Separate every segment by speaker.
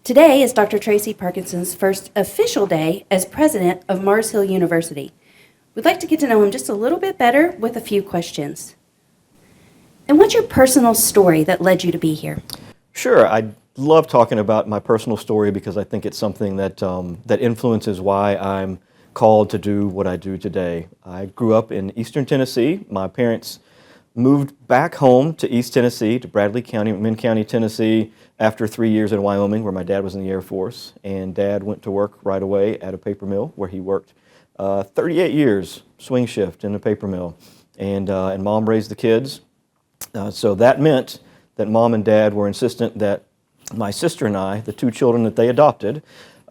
Speaker 1: Today is Dr. Tracy Parkinson's first official day as president of Mars Hill University. We'd like to get to know him just a little bit better with a few questions. And what's your personal story that led you to be here?
Speaker 2: Sure, I love talking about my personal story because I think it's something that influences why I'm called to do what I do today. I grew up in Eastern Tennessee. My parents moved back home to East Tennessee, to Bradley County, Min County, Tennessee, after 3 years in Wyoming, where my dad was in the Air Force. And Dad went to work right away at a paper mill, where he worked 38 years, swing shift in a paper mill. And Mom raised the kids. So that meant that Mom and Dad were insistent that my sister and I, the two children that they adopted,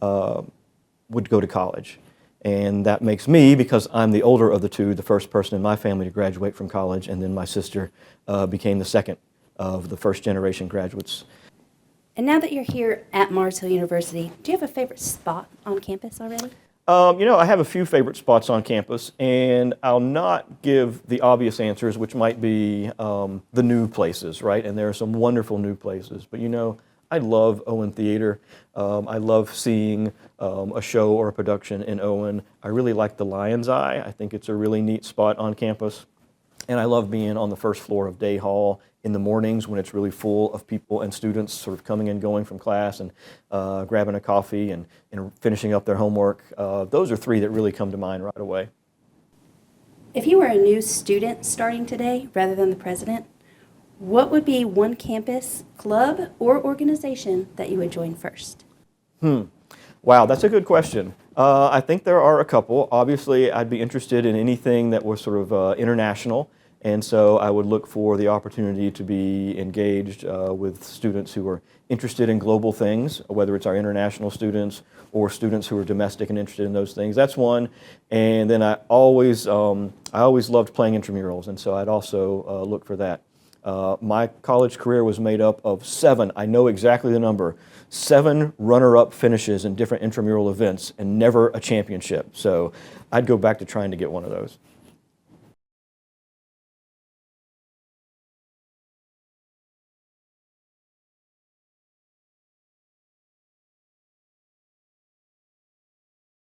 Speaker 2: would go to college. And that makes me, because I'm the older of the two, the first person in my family to graduate from college, and then my sister became the second of the first generation graduates.
Speaker 1: And now that you're here at Mars Hill University, do you have a favorite spot on campus already?
Speaker 2: I have a few favorite spots on campus, and I'll not give the obvious answers, which might be the new places, right? And there are some wonderful new places. But I love Owen Theater. I love seeing a show or a production in Owen. I really like the Lion's Eye. I think it's a really neat spot on campus. And I love being on the first floor of Day Hall in the mornings when it's really full of people and students sort of coming and going from class and grabbing a coffee and finishing up their homework. Those are three that really come to mind right away.
Speaker 1: If you were a new student starting today rather than the president, what would be one campus, club, or organization that you would join first?
Speaker 2: Wow, that's a good question. I think there are a couple. Obviously, I'd be interested in anything that was sort of international, and so I would look for the opportunity to be engaged with students who are interested in global things, whether it's our international students or students who are domestic and interested in those things. That's one. And then I always loved playing intramurals, and so I'd also look for that. My college career was made up of 7, I know exactly the number, 7 runner-up finishes in different intramural events and never a championship. So I'd go back to trying to get one of those.